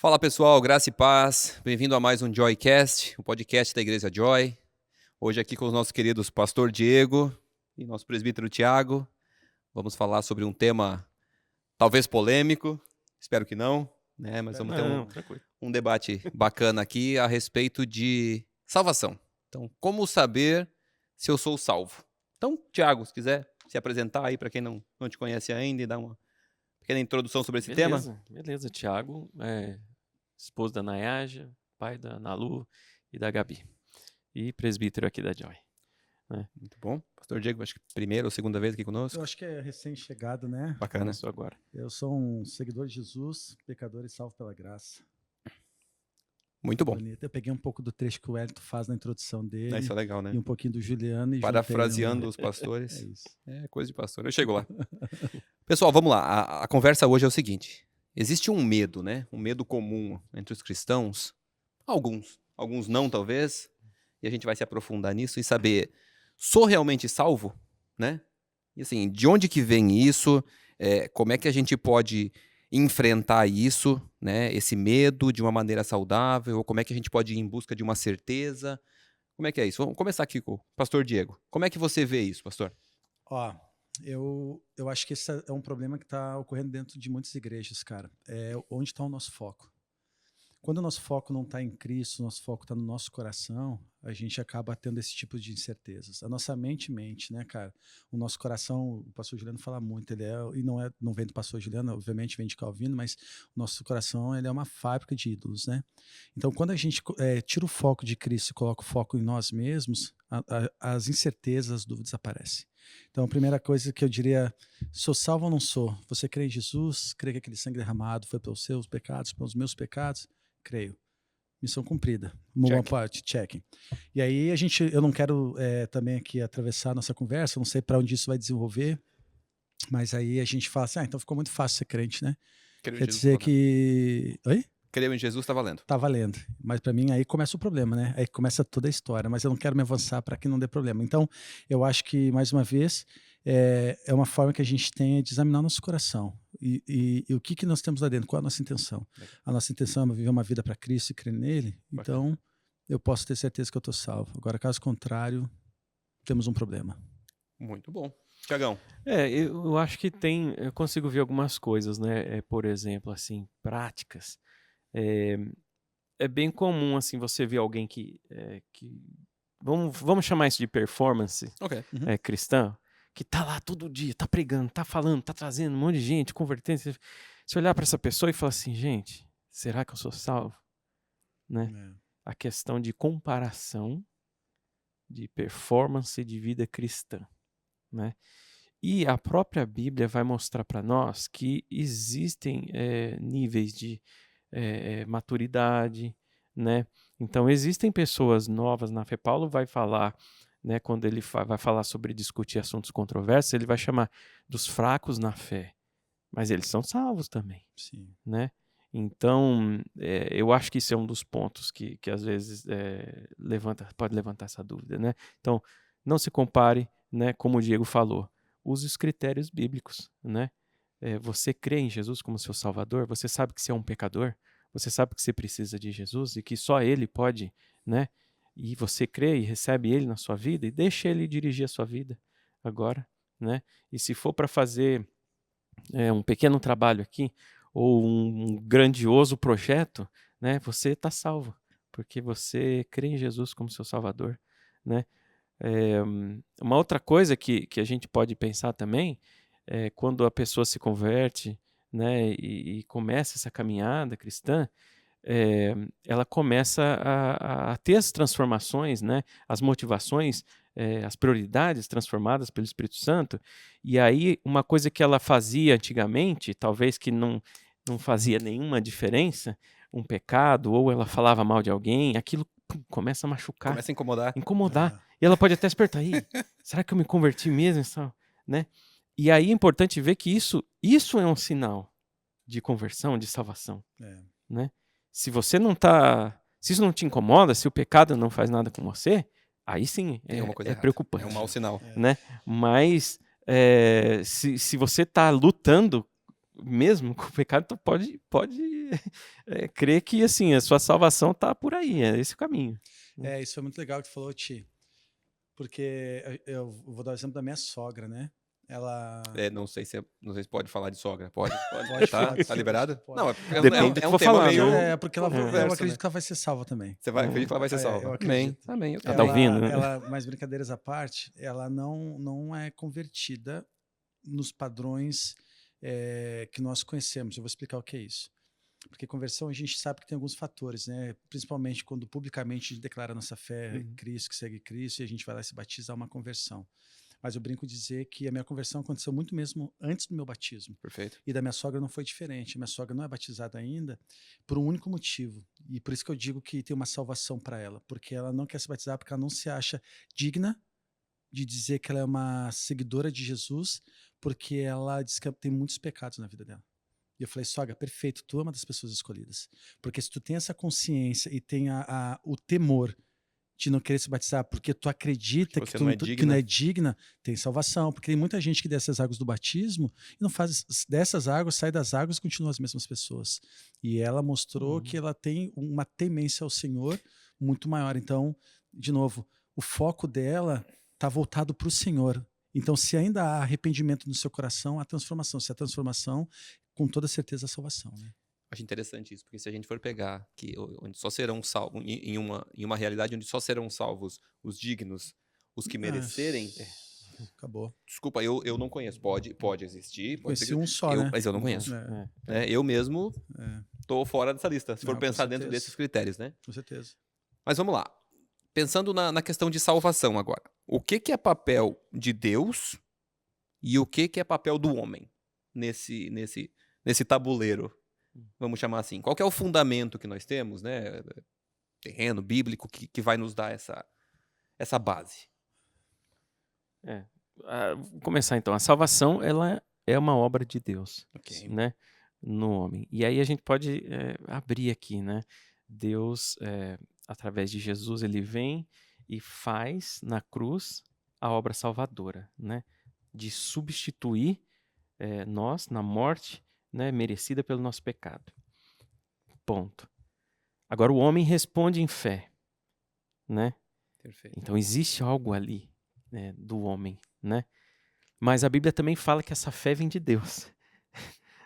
Fala pessoal, graça e paz, bem-vindo a mais um Joycast, o podcast da Igreja Joy. Hoje aqui com os nossos queridos pastor Diego e nosso presbítero Tiago. Vamos falar sobre um tema talvez polêmico, espero que não, né? Mas vamos ter um debate bacana aqui a respeito de salvação. Então, como saber se eu sou salvo? Então, Tiago, se quiser se apresentar aí para quem não te conhece ainda e dar uma pequena introdução sobre esse tema. Beleza, Tiago, esposo da Nayaja, pai da Nalu e da Gabi, e presbítero aqui da Joy. Muito bom. Pastor Diego, acho que primeira ou segunda vez aqui conosco. Eu acho que é recém-chegado, né? Bacana. Isso agora. Eu sou um seguidor de Jesus, pecador e salvo pela graça. Muito bom. Bonito. Eu peguei um pouco do trecho que o Wellington faz na introdução dele. Isso é legal, né? E um pouquinho do Juliano. E parafraseando os pastores. É isso. É coisa de pastor. Eu chego lá. Pessoal, vamos lá. A conversa hoje é o seguinte. Existe um medo, né? Um medo comum entre os cristãos. Alguns não, talvez. E a gente vai se aprofundar nisso e saber, sou realmente salvo? Né? E assim, de onde que vem isso? Como é que a gente pode enfrentar isso, né? Esse medo de uma maneira saudável? Ou como é que a gente pode ir em busca de uma certeza? Como é que é isso? Vamos começar aqui com o pastor Diego. Como é que você vê isso, pastor? Eu acho que esse é um problema que está ocorrendo dentro de muitas igrejas, cara. É onde está o nosso foco. Quando o nosso foco não está em Cristo, o nosso foco está no nosso coração, a gente acaba tendo esse tipo de incertezas. A nossa mente, né, cara? O nosso coração, o pastor Juliano fala muito, não vem do pastor Juliano, obviamente vem de Calvino, mas o nosso coração ele é uma fábrica de ídolos, né? Então, quando a gente tira o foco de Cristo e coloca o foco em nós mesmos, as incertezas, as dúvidas aparecem. Então, a primeira coisa que eu diria, sou salvo ou não sou? Você crê em Jesus? Crê que aquele sangue derramado foi pelos seus pecados, pelos meus pecados? Creio. Missão cumprida. Uma parte, check. E aí eu não quero também aqui atravessar a nossa conversa, não sei para onde isso vai desenvolver, mas aí a gente fala assim, então ficou muito fácil ser crente, né? Quer dizer que... Oi? Creu em Jesus, tá valendo. Tá valendo. Mas para mim aí começa o problema, né? Aí começa toda a história, mas eu não quero me avançar para que não dê problema. Então, eu acho que, mais uma vez, é uma forma que a gente tem de examinar nosso coração. E o que nós temos lá dentro? Qual a nossa intenção? A nossa intenção é viver uma vida para Cristo e crer nele. Então, eu posso ter certeza que eu estou salvo. Agora, caso contrário, temos um problema. Muito bom. Tiagão. Eu acho que eu consigo ver algumas coisas, né? Por exemplo, assim, práticas. É bem comum, assim, você ver alguém que vamos chamar isso de performance cristã, que tá lá todo dia, tá pregando, tá falando, tá trazendo um monte de gente, convertendo. Você olhar para essa pessoa e falar assim, gente, será que eu sou salvo? Né? A questão de comparação de performance de vida cristã, né? E a própria Bíblia vai mostrar para nós que existem níveis de maturidade, né? Então existem pessoas novas na fé. Paulo vai falar, né, quando ele vai falar sobre discutir assuntos controversos, ele vai chamar dos fracos na fé, mas eles são salvos também. Sim. Né? Então eu acho que isso é um dos pontos que às vezes pode levantar essa dúvida, né? Então não se compare, né, como o Diego falou, use os critérios bíblicos, né? Você crê em Jesus como seu Salvador? Você sabe que você é um pecador? Você sabe que você precisa de Jesus e que só Ele pode, né? E você crê e recebe Ele na sua vida e deixa Ele dirigir a sua vida agora, né? E se for para fazer um pequeno trabalho aqui ou um grandioso projeto, né? Você está salvo porque você crê em Jesus como seu Salvador, né? Uma outra coisa que a gente pode pensar também é quando a pessoa se converte, né, e começa essa caminhada cristã, ela começa a ter as transformações, né, as motivações, as prioridades transformadas pelo Espírito Santo, e aí uma coisa que ela fazia antigamente, talvez que não fazia nenhuma diferença, um pecado, ou ela falava mal de alguém, aquilo começa a machucar. Começa a incomodar. E ela pode até se perguntar, será que eu me converti mesmo? Né? E aí é importante ver que isso é um sinal de conversão, de salvação. Né? Se você não tá... Se isso não te incomoda, se o pecado não faz nada com você, aí sim é preocupante. É um mau sinal. Né? Mas se você está lutando mesmo com o pecado, tu pode crer que assim, a sua salvação está por aí, é esse o caminho. Isso foi muito legal que tu falou, Ti. Porque eu vou dar o exemplo da minha sogra, né? Ela. Não sei se pode falar de sogra. Pode? Pode falar. Tá liberado? Pode. Não, Depende do que for falar, meio... né? Porque eu controverso, acredito né? que ela vai ser salva também. Você vai acreditar que ela vai ser eu salva? acredito. Amém. Ela tá ouvindo, né? Mas brincadeiras à parte, ela não é convertida nos padrões que nós conhecemos. Eu vou explicar o que é isso. Porque conversão a gente sabe que tem alguns fatores, né? Principalmente quando publicamente a gente declara nossa fé em Cristo, que segue Cristo, e a gente vai lá se batizar, uma conversão. Mas eu brinco dizer que a minha conversão aconteceu muito mesmo antes do meu batismo. Perfeito. E da minha sogra não foi diferente. A minha sogra não é batizada ainda por um único motivo. E por isso que eu digo que tem uma salvação para ela. Porque ela não quer se batizar porque ela não se acha digna de dizer que ela é uma seguidora de Jesus, porque ela diz que tem muitos pecados na vida dela. E eu falei, sogra, perfeito, tu é uma das pessoas escolhidas. Porque se tu tem essa consciência e tem o temor de não querer se batizar porque tu acredita que tu não é digna, tem salvação. Porque tem muita gente que desce as águas do batismo e não faz dessas águas, sai das águas e continua as mesmas pessoas. E ela mostrou que ela tem uma temência ao Senhor muito maior. Então, de novo, o foco dela está voltado para o Senhor. Então, se ainda há arrependimento no seu coração, há transformação. Se há transformação, com toda certeza a salvação, né? Acho interessante isso, porque se a gente for pegar que onde só serão salvos, em uma realidade onde só serão salvos os dignos, os que merecerem. Acabou. Desculpa, eu não conheço. Pode existir. Conheci um só, né? Mas eu não conheço. Eu mesmo tô fora dessa lista, se for pensar dentro desses critérios, né? Com certeza. Mas vamos lá. Pensando na questão de salvação agora. O que é papel de Deus e o que é papel do homem nesse tabuleiro? Vamos chamar assim. Qual que é o fundamento que nós temos, né? Terreno, bíblico, que vai nos dar essa base? Vou começar então. A salvação, ela é uma obra de Deus, né? No homem. E aí a gente pode abrir aqui, né? Deus, através de Jesus, ele vem e faz na cruz a obra salvadora, né? De substituir nós na morte, né, merecida pelo nosso pecado. Ponto. Agora o homem responde em fé, né? Perfeito. Então existe algo ali, né, do homem, né? Mas a Bíblia também fala que essa fé vem de Deus.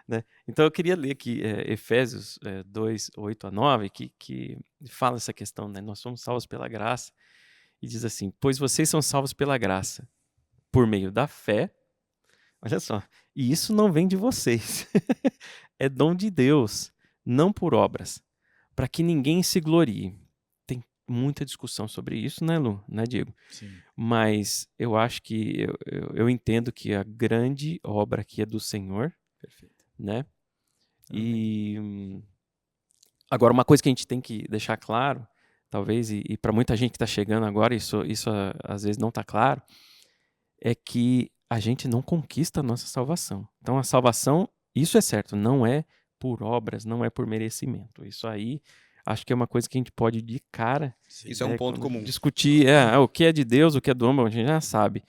Né? Então eu queria ler aqui Efésios 2, 8 a 9, que fala essa questão, né? Nós somos salvos pela graça, e diz assim: pois vocês são salvos pela graça, por meio da fé. Olha só, e isso não vem de vocês, é dom de Deus, não por obras, para que ninguém se glorie. Tem muita discussão sobre isso, né, Lu? Né, Diego? Sim. Mas eu acho que, eu entendo que a grande obra aqui é do Senhor. Perfeito. Né? E agora, uma coisa que a gente tem que deixar claro, talvez, e para muita gente que está chegando agora, isso às vezes não está claro, é que a gente não conquista a nossa salvação. Então, a salvação, isso é certo, não é por obras, não é por merecimento. Isso aí, acho que é uma coisa que a gente pode de cara... Isso é um ponto comum. Discutir o que é de Deus, o que é do homem, a gente já sabe.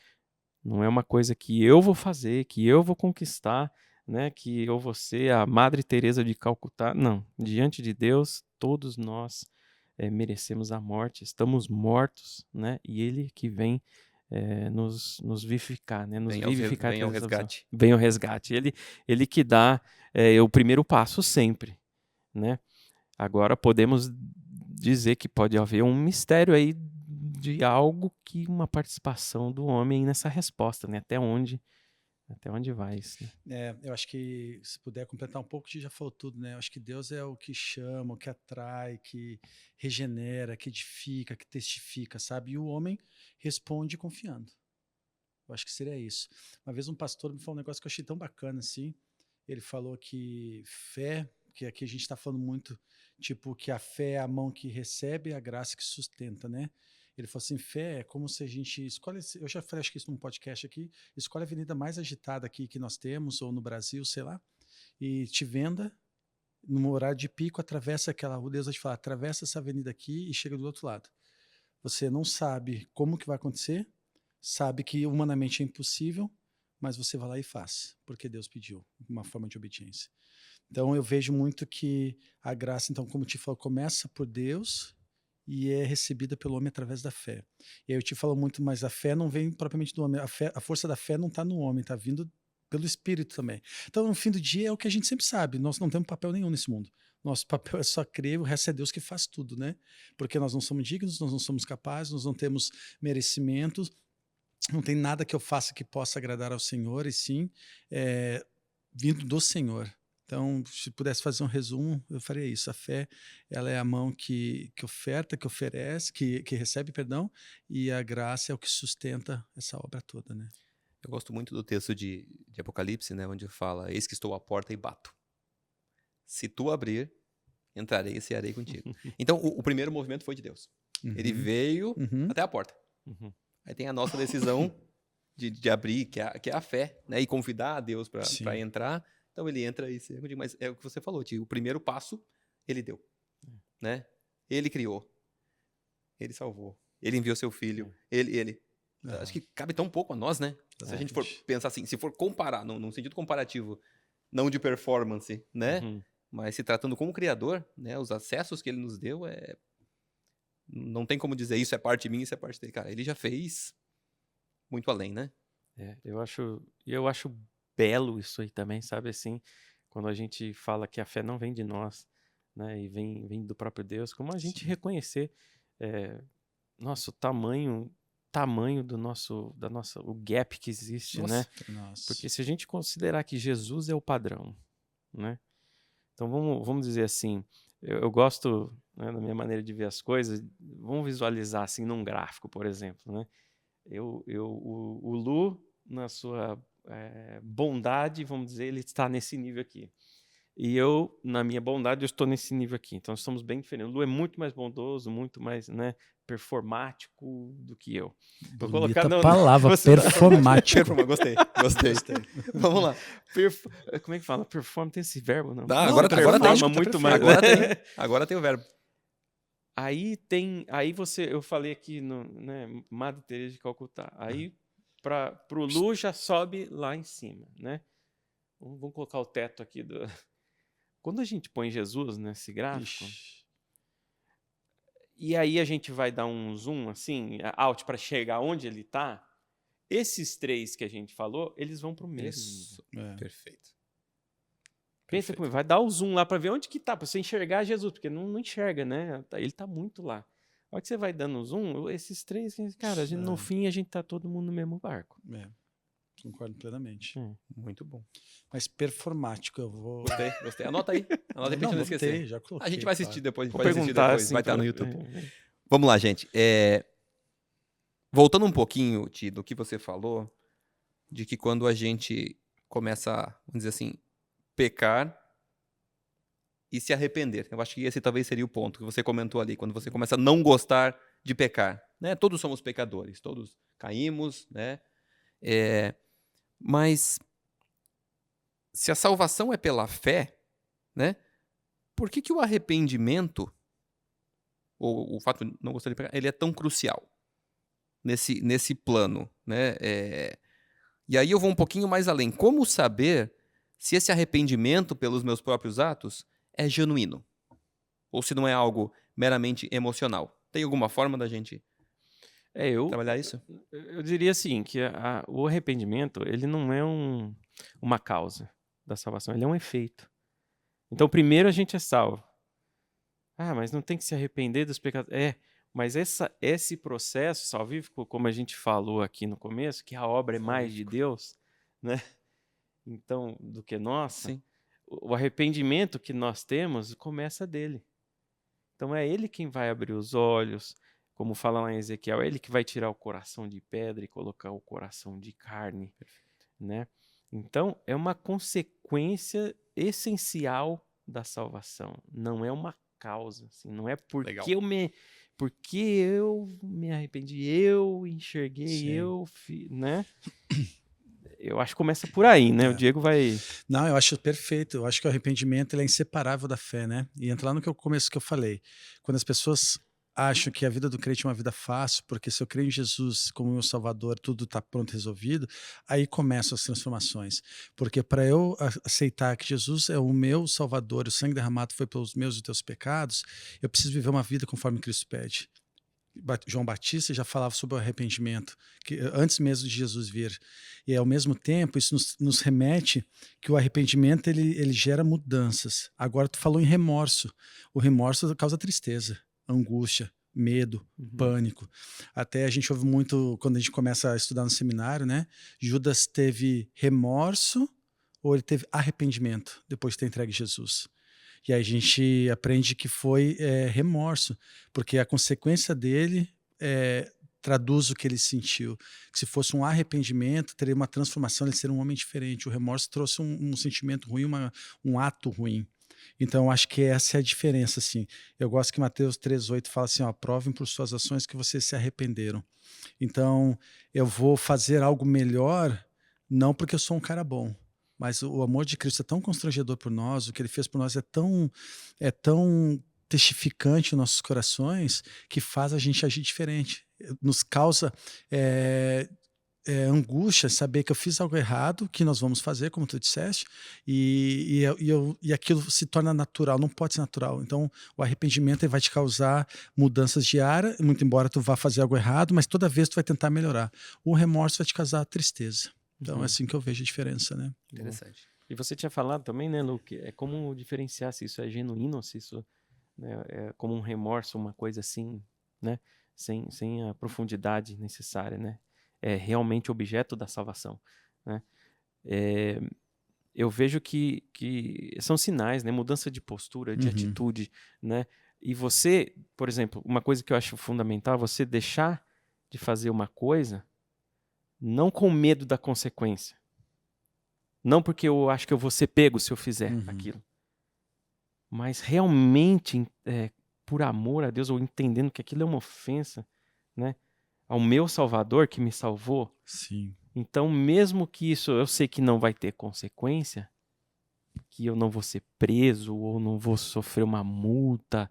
Não é uma coisa que eu vou fazer, que eu vou conquistar, né, que eu vou ser a Madre Teresa de Calcutá. Não, diante de Deus, todos nós merecemos a morte, estamos mortos, né, e Ele que vem nos vivificar, né, nos vivificar. Vem ao resgate. Vem ao resgate. Ele que dá o primeiro passo sempre, né. Agora podemos dizer que pode haver um mistério aí de algo, que uma participação do homem nessa resposta, né, até onde vai isso, né? Eu acho que, se puder completar um pouco, a gente já falou tudo, né? Eu acho que Deus é o que chama, o que atrai, que regenera, que edifica, que testifica, sabe? E o homem responde confiando. Eu acho que seria isso. Uma vez um pastor me falou um negócio que eu achei tão bacana assim. Ele falou que fé, que aqui a gente está falando muito, tipo, que a fé é a mão que recebe e a graça que sustenta, né? Ele falou assim, fé é como se a gente escolhe, eu já falei, acho que isso num podcast aqui, escolhe a avenida mais agitada aqui que nós temos, ou no Brasil, sei lá, e te venda, num horário de pico, atravessa aquela rua, Deus vai te falar, atravessa essa avenida aqui e chega do outro lado. Você não sabe como que vai acontecer, sabe que humanamente é impossível, mas você vai lá e faz, porque Deus pediu, uma forma de obediência. Então eu vejo muito que a graça, então, como te falou, começa por Deus e é recebida pelo homem através da fé. E aí eu te falo muito, mas a fé não vem propriamente do homem, a força da fé não está no homem, está vindo pelo Espírito também. Então, no fim do dia, é o que a gente sempre sabe, nós não temos papel nenhum nesse mundo. Nosso papel é só crer, o resto é Deus que faz tudo, né? Porque nós não somos dignos, nós não somos capazes, nós não temos merecimentos, não tem nada que eu faça que possa agradar ao Senhor, e sim, vindo do Senhor. Então, se pudesse fazer um resumo, eu faria isso. A fé, ela é a mão que oferta, que oferece, que recebe, perdão, e a graça é o que sustenta essa obra toda, né? Eu gosto muito do texto de Apocalipse, né, onde fala: eis que estou à porta e bato. Se tu abrir, entrarei e cearei contigo. Então, o primeiro movimento foi de Deus. Ele veio até a porta. Aí tem a nossa decisão de abrir, que é a fé, né, e convidar a Deus para entrar. Então ele entra e ceia contigo. Mas é o que você falou, tio. O primeiro passo, ele deu. Né? Ele criou. Ele salvou. Ele enviou seu filho. Ele. Acho que cabe tão pouco a nós, né? Se a gente for pensar assim, se for comparar, num sentido comparativo, não de performance, né? Mas se tratando como criador, né? Os acessos que ele nos deu, não tem como dizer isso é parte minha, isso é parte dele. Cara, ele já fez muito além, né? Eu acho belo isso aí também, sabe, assim, quando a gente fala que a fé não vem de nós, né, e vem do próprio Deus, como a gente reconhecer nosso tamanho do o gap que existe, né? Porque se a gente considerar que Jesus é o padrão, né? Então vamos dizer assim, eu gosto, né, da minha maneira de ver as coisas, vamos visualizar assim num gráfico, por exemplo, né? O Lu, na sua bondade, vamos dizer, ele está nesse nível aqui. E eu, na minha bondade, eu estou nesse nível aqui. Então, nós somos bem diferentes. O Lu é muito mais bondoso, muito mais, né, performático do que eu. Vou colocar a palavra, performático. Gostei. Vamos lá. Como é que fala? Performa, tem esse verbo, não? Agora tem. Muito mais. Agora tem o verbo. Aí eu falei aqui no, né, Madre Teresa de Calcutá. Aí pro Lu já sobe lá em cima, né? Vamos colocar o teto aqui Quando a gente põe Jesus nesse gráfico, e aí a gente vai dar um zoom assim, out para chegar onde ele está, esses três que a gente falou, eles vão para o mesmo nível. Perfeito. Pensa comigo, vai dar o zoom lá para ver onde que tá, para você enxergar Jesus, porque não enxerga, né? Ele está muito lá. A hora que você vai dando o zoom, esses três, cara, no fim a gente tá todo mundo no mesmo barco. Concordo plenamente. Muito bom. Mas performático, eu vou... Gostei. Anota aí pra gente não esquecer. Já coloquei, a gente vai assistir depois. Vou perguntar, assim, vai estar no YouTube. Vamos lá, gente. Voltando um pouquinho, Ti, do que você falou, de que quando a gente começa, vamos dizer assim, pecar e se arrepender. Eu acho que esse talvez seria o ponto que você comentou ali, quando você começa a não gostar de pecar. Né? Todos somos pecadores, todos caímos, né? Mas se a salvação é pela fé, né? Por que o arrependimento, ou o fato de não gostar de pecar, ele é tão crucial nesse plano, né? E aí eu vou um pouquinho mais além. Como saber se esse arrependimento pelos meus próprios atos é genuíno? Ou se não é algo meramente emocional? Tem alguma forma da gente trabalhar isso? Eu diria assim, que o arrependimento, ele não é uma causa da salvação, ele é um efeito. Então, primeiro a gente é salvo. Mas não tem que se arrepender dos pecados. Mas esse processo salvífico, como a gente falou aqui no começo, que a obra é mais de Deus, né? Então, do que nossa, Sim. O arrependimento que nós temos começa dele. Então, é ele quem vai abrir os olhos, como fala lá em Ezequiel, é ele que vai tirar o coração de pedra e colocar o coração de carne, né? Então, é uma consequência essencial da salvação, não é uma causa, assim, não é porque eu me arrependi, eu enxerguei, né? Eu acho que começa por aí, né? O Diego vai... Não, eu acho perfeito. Eu acho que o arrependimento ele é inseparável da fé, né? E entrar no começo que eu falei. Quando as pessoas acho que a vida do crente é uma vida fácil, porque se eu creio em Jesus como meu Salvador, tudo está pronto, resolvido, aí começam as transformações. Porque para eu aceitar que Jesus é o meu Salvador, o sangue derramado foi pelos meus e teus pecados, eu preciso viver uma vida conforme Cristo pede. João Batista já falava sobre o arrependimento, que antes mesmo de Jesus vir. E ao mesmo tempo, isso nos remete que o arrependimento ele gera mudanças. Agora tu falou em remorso. O remorso causa tristeza, angústia, medo, pânico. Até a gente ouve muito, quando a gente começa a estudar no seminário, né? Judas teve remorso ou ele teve arrependimento depois de ter entregue Jesus? E aí a gente aprende que foi remorso, porque a consequência dele traduz o que ele sentiu. Que se fosse um arrependimento, teria uma transformação, ele seria um homem diferente. O remorso trouxe um sentimento ruim, um ato ruim. Então, eu acho que essa é a diferença. Assim. Eu gosto que Mateus 3,8 fala assim, ó, provem por suas ações que vocês se arrependeram. Então, eu vou fazer algo melhor, não porque eu sou um cara bom, mas o amor de Cristo é tão constrangedor por nós, o que ele fez por nós é tão testificante em nossos corações, que faz a gente agir diferente. Nos causa angústia saber que eu fiz algo errado, que nós vamos fazer, como tu disseste, e aquilo se torna natural, não pode ser natural. Então, o arrependimento ele vai te causar mudanças diárias, muito embora tu vá fazer algo errado, mas toda vez tu vai tentar melhorar. O remorso vai te causar tristeza. Então, é assim que eu vejo a diferença, né? Interessante. E você tinha falado também, né, Luke, é como diferenciar se isso é genuíno, se isso, né, é como um remorso, uma coisa assim, né, sem a profundidade necessária, né, é realmente objeto da salvação, né. Eu vejo que são sinais, né, mudança de postura, de atitude, né, e você, por exemplo, uma coisa que eu acho fundamental, você deixar de fazer uma coisa não com medo da consequência. Não porque eu acho que eu vou ser pego se eu fizer aquilo. Mas realmente, por amor a Deus, ou entendendo que aquilo é uma ofensa, né, ao meu Salvador que me salvou. Sim. Então, mesmo que isso eu sei que não vai ter consequência, que eu não vou ser preso ou não vou sofrer uma multa,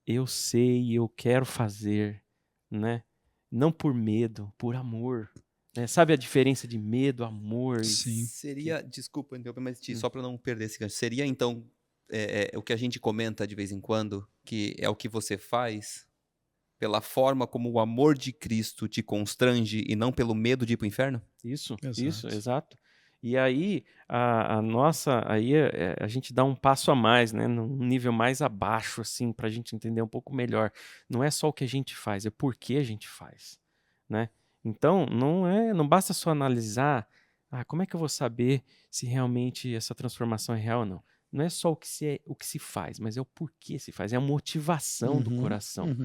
eu sei, eu quero fazer, né? Não por medo, por amor. Sabe a diferença de medo, amor? Sim. Seria, desculpa interromper, mas só para não perder esse gancho, seria então o que a gente comenta de vez em quando, que é o que você faz pela forma como o amor de Cristo te constrange e não pelo medo de ir para o inferno? Isso, Exato. exato. E aí, a gente dá um passo a mais, né, num nível mais abaixo, assim, para a gente entender um pouco melhor. Não é só o que a gente faz, é por que a gente faz, né? Então, não basta só analisar, como é que eu vou saber se realmente essa transformação é real ou não? Não é só o que se faz, mas é o porquê se faz, é a motivação do coração.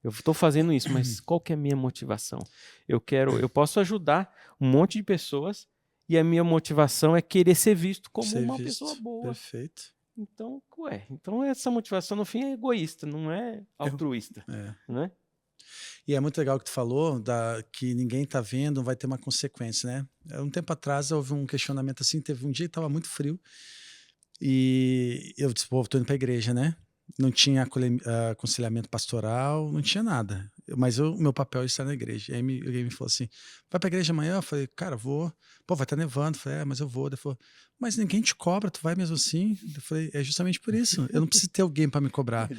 Eu estou fazendo isso, mas qual que é a minha motivação? Eu posso ajudar um monte de pessoas e a minha motivação é querer ser visto como uma pessoa boa. Perfeito. Então, essa motivação no fim é egoísta, não é altruísta, né? E é muito legal que tu falou que ninguém tá vendo, vai ter uma consequência, né? Um tempo atrás houve um questionamento assim, teve um dia que estava muito frio e eu disse, pô, tô indo pra igreja, né? Não tinha aconselhamento pastoral, não tinha nada. Mas o meu papel é estar na igreja. E aí alguém me falou assim, vai pra igreja amanhã? Eu falei, cara, vou. Pô, vai estar nevando. Eu falei, mas eu vou. Ele falou, mas ninguém te cobra, tu vai mesmo assim? Eu falei, é justamente por isso. Eu não preciso ter alguém para me cobrar.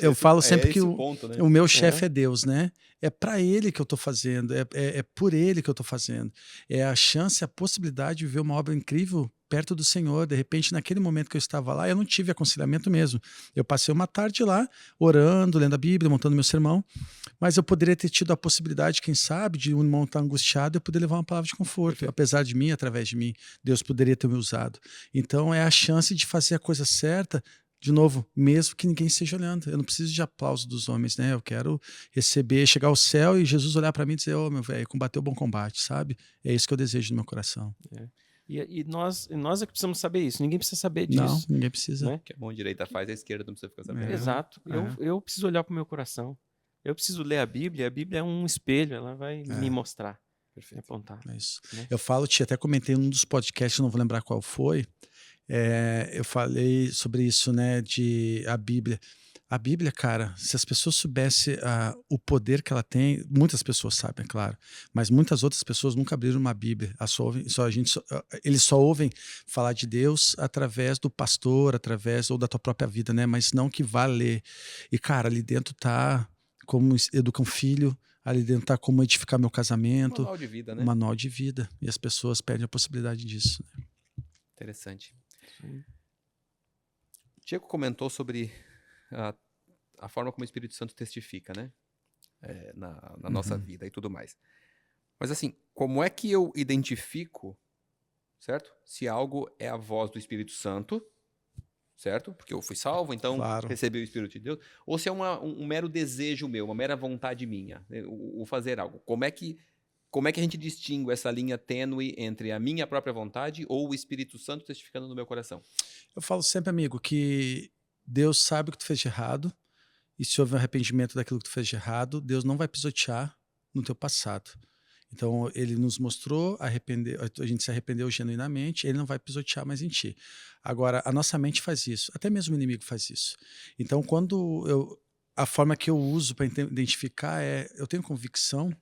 Eu falo sempre que o meu chefe é Deus, né? É para ele que eu tô fazendo, é por ele que eu tô fazendo. É a chance, a possibilidade de ver uma obra incrível perto do Senhor. De repente, naquele momento que eu estava lá, eu não tive aconselhamento mesmo. Eu passei uma tarde lá, orando, lendo a Bíblia, montando meu sermão, mas eu poderia ter tido a possibilidade, quem sabe, de um irmão estar angustiado e eu poder levar uma palavra de conforto. Apesar de mim, através de mim, Deus poderia ter me usado. Então, é a chance de fazer a coisa certa, de novo, mesmo que ninguém esteja olhando. Eu não preciso de aplauso dos homens, né? Eu quero receber, chegar ao céu e Jesus olhar para mim e dizer, meu velho, combateu o bom combate, sabe? É isso que eu desejo no meu coração. E nós é que precisamos saber isso. Ninguém precisa saber disso. Não, ninguém precisa. Né? Que a mão direita faz, a esquerda não precisa ficar sabendo. Exato. Eu preciso olhar para o meu coração. Eu preciso ler a Bíblia é um espelho, ela vai me mostrar, me apontar. É isso. Né? Eu falo, até comentei num dos podcasts, não vou lembrar qual foi, eu falei sobre isso, né, de a Bíblia. A Bíblia, cara, se as pessoas soubessem o poder que ela tem, muitas pessoas sabem, é claro, mas muitas outras pessoas nunca abriram uma Bíblia. Eles só ouvem falar de Deus através do pastor, através ou da tua própria vida, né? Mas não que vá ler. E, cara, ali dentro tá como educar um filho, ali dentro tá como edificar meu casamento. Manual de vida, né? Manual de vida. E as pessoas perdem a possibilidade disso. Né? Interessante. Sim. Diego comentou sobre a forma como o Espírito Santo testifica, né? Na nossa vida e tudo mais. Mas assim, como é que eu identifico, certo? Se algo é a voz do Espírito Santo, certo? Porque eu fui salvo, então Claro. recebi o Espírito de Deus. Ou se é um mero desejo meu, uma mera vontade minha, né? o fazer algo. Como é que a gente distingue essa linha tênue entre a minha própria vontade ou o Espírito Santo testificando no meu coração? Eu falo sempre, amigo, que Deus sabe o que tu fez de errado. E se houver um arrependimento daquilo que tu fez de errado, Deus não vai pisotear no teu passado. Então, ele nos mostrou, a gente se arrependeu genuinamente, ele não vai pisotear mais em ti. Agora, a nossa mente faz isso, até mesmo o inimigo faz isso. Então, a forma que eu uso para identificar eu tenho convicção,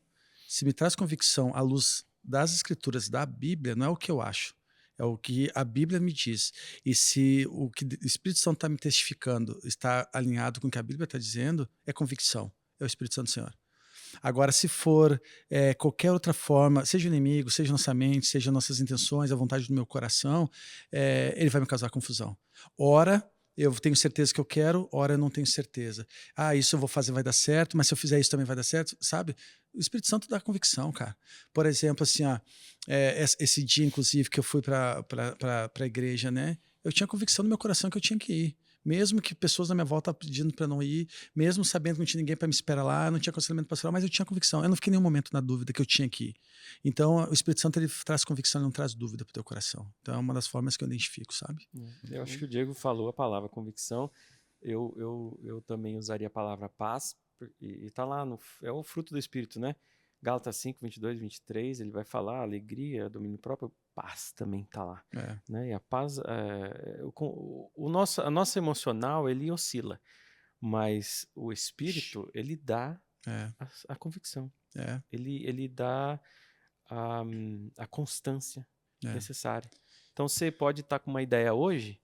se me traz convicção à luz das escrituras da Bíblia, não é o que eu acho, é o que a Bíblia me diz. E se o que o Espírito Santo está me testificando está alinhado com o que a Bíblia está dizendo, é convicção. É o Espírito Santo do Senhor. Agora, se for qualquer outra forma, seja o inimigo, seja nossa mente, seja nossas intenções, a vontade do meu coração, ele vai me causar confusão. Ora, eu tenho certeza que eu quero, ora eu não tenho certeza. Isso eu vou fazer vai dar certo, mas se eu fizer isso também vai dar certo, sabe? O Espírito Santo dá convicção, cara. Por exemplo, assim, esse dia, inclusive, que eu fui para a igreja, né? Eu tinha convicção no meu coração que eu tinha que ir. Mesmo que pessoas na minha volta pedindo para não ir, mesmo sabendo que não tinha ninguém para me esperar lá, não tinha aconselhamento pastoral, mas eu tinha convicção. Eu não fiquei em nenhum momento na dúvida que eu tinha que ir. Então, o Espírito Santo, ele traz convicção, ele não traz dúvida para o teu coração. Então, é uma das formas que eu identifico, sabe? Eu acho que o Diego falou a palavra convicção. Eu também usaria a palavra paz. E está lá, é o fruto do Espírito, né? Gálatas 5, 22, 23, ele vai falar alegria, domínio próprio, paz também está lá. Né? E a paz, a nossa emocional, ele oscila, mas o Espírito, ele dá a convicção. Ele dá a constância necessária. Então, você pode estar com uma ideia hoje,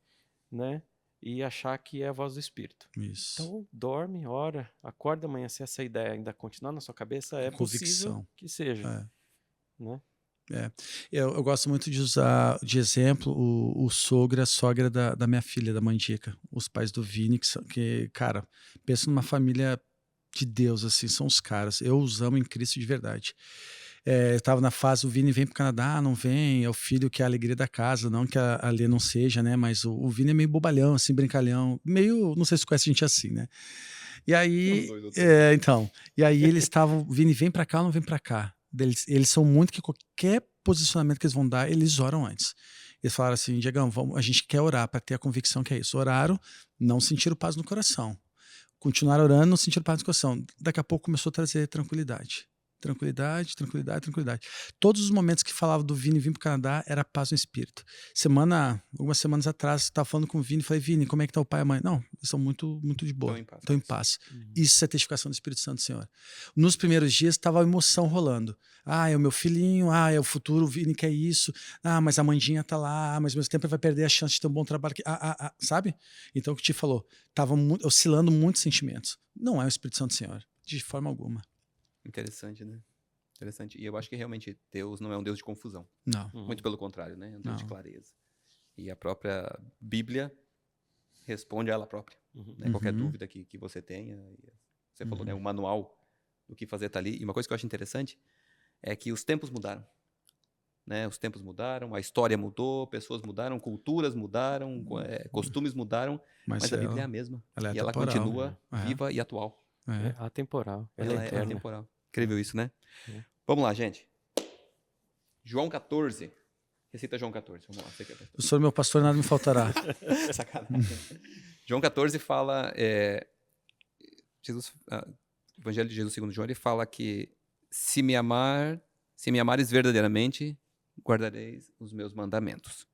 né? E achar que é a voz do Espírito. Isso. Então, dorme, ora, acorda amanhã, se essa ideia ainda continuar na sua cabeça, é possível que seja. Né? Eu gosto muito de usar de exemplo o sogro e a sogra da minha filha, da Mandica, os pais do Vini, que cara, pensa numa família de Deus, assim, são os caras. Eu os amo em Cristo de verdade. Eu estava na fase, o Vini vem pro Canadá, não vem, é o filho que é a alegria da casa, não que a Lê não seja, né? Mas o Vini é meio bobalhão, assim, brincalhão, meio, não sei se conhece gente assim, né? E aí, e aí eles estavam, Vini, vem pra cá ou não vem pra cá? Eles são muito que qualquer posicionamento que eles vão dar, eles oram antes. Eles falaram assim, Diegão, a gente quer orar para ter a convicção que é isso. Oraram, não sentiram paz no coração. Continuaram orando, não sentiram paz no coração. Daqui a pouco começou a trazer tranquilidade. Tranquilidade. Todos os momentos que falava do Vini vir para o Canadá era paz no espírito. Algumas semanas atrás, estava falando com o Vini, falei, Vini, como é que tá o pai e a mãe? Não, eles estão muito, muito de boa, estão em paz. Isso é testificação do Espírito Santo do Senhor. Nos primeiros dias estava a emoção rolando. É o meu filhinho, é o futuro, o Vini quer isso, mas a Mandinha tá lá, mas ao mesmo tempo ele vai perder a chance de ter um bom trabalho aqui, sabe? Então o que te falou, estava oscilando muitos sentimentos. Não é o Espírito Santo do Senhor, de forma alguma. Interessante, né? Interessante. E eu acho que realmente Deus não é um Deus de confusão. Não. Muito pelo contrário, né? É um Deus de clareza. E a própria Bíblia responde a ela própria. Né? Qualquer dúvida que você tenha. Você falou, né? O manual do que fazer tá ali. E uma coisa que eu acho interessante é que os tempos mudaram. Né? Os tempos mudaram, a história mudou, pessoas mudaram, culturas mudaram, costumes mudaram, mas a Bíblia é a mesma. E ela continua viva e atual. É atemporal. Ela é atemporal. Incrível isso, né? Vamos lá, gente. João 14. Recita João 14. Vamos lá. Você que é pastor. Eu sou meu pastor, nada me faltará. Sacanagem. João 14 fala... Evangelho de Jesus segundo João, ele fala que se me amares verdadeiramente, guardareis os meus mandamentos.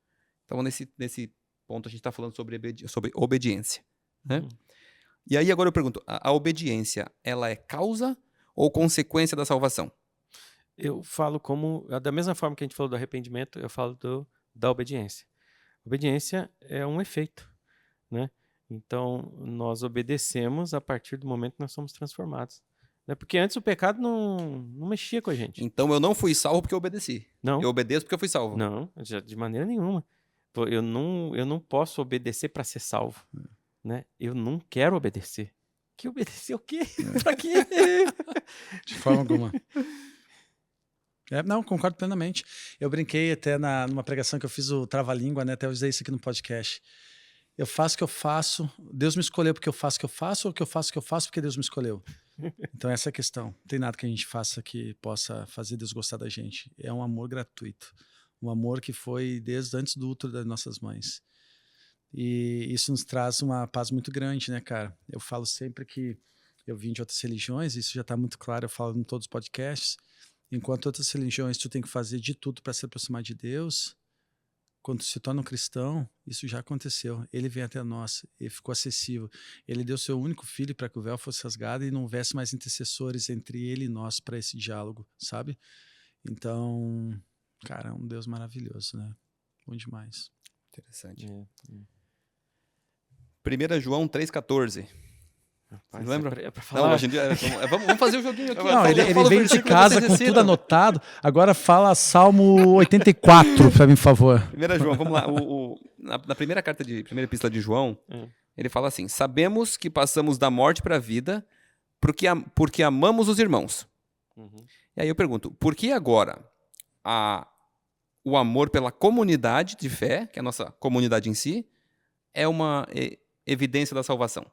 Então, nesse ponto, a gente está falando sobre obediência. Né? E aí agora eu pergunto, a obediência, ela é causa ou consequência da salvação? Eu falo da mesma forma que a gente falou do arrependimento, eu falo da obediência. Obediência é um efeito, né? Então, nós obedecemos a partir do momento que nós somos transformados. Né? Porque antes o pecado não mexia com a gente. Então eu não fui salvo porque eu obedeci. Não. Eu obedeço porque eu fui salvo. Não, de maneira nenhuma. Eu não posso obedecer para ser salvo. Né? Eu não quero obedecer. Que obedecer o quê? Pra quê? De forma alguma. Não, concordo plenamente. Eu brinquei até numa pregação que eu fiz o Trava-Língua, né? Até eu usei isso aqui no podcast. Eu faço o que eu faço, Deus me escolheu porque eu faço o que eu faço, ou o que eu faço porque Deus me escolheu? Então essa é a questão. Não tem nada que a gente faça que possa fazer Deus gostar da gente. É um amor gratuito. Um amor que foi desde antes do útero das nossas mães. E isso nos traz uma paz muito grande, né, cara? Eu falo sempre que eu vim de outras religiões, isso já está muito claro, eu falo em todos os podcasts. Enquanto outras religiões tu tem que fazer de tudo para se aproximar de Deus, quando tu se torna um cristão, isso já aconteceu. Ele veio até nós, ele ficou acessível. Ele deu seu único filho para que o véu fosse rasgado e não houvesse mais intercessores entre ele e nós para esse diálogo, sabe? Então, cara, é um Deus maravilhoso, né? Bom demais. Interessante. 1 João 3,14. Rapaz, lembra? É pra falar. Não, hoje em dia, vamos fazer o joguinho aqui. Não, ele veio de casa com tudo anotado. Agora fala Salmo 84, para mim, por favor. 1 João, vamos lá. Na primeira epístola de João, ele fala assim: sabemos que passamos da morte para a vida porque amamos os irmãos. Uhum. E aí eu pergunto, por que agora o amor pela comunidade de fé, que é a nossa comunidade em si, é uma evidência da salvação?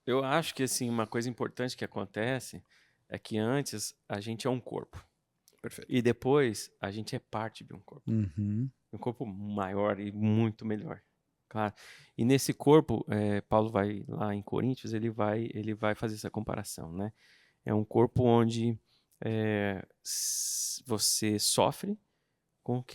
Eu acho que assim, uma coisa importante que acontece é que antes a gente é um corpo. Perfeito. E depois a gente é parte de um corpo. Uhum. Um corpo maior e muito melhor. Claro. E nesse corpo, Paulo vai lá em Coríntios, ele vai fazer essa comparação, né? É um corpo onde você sofre com os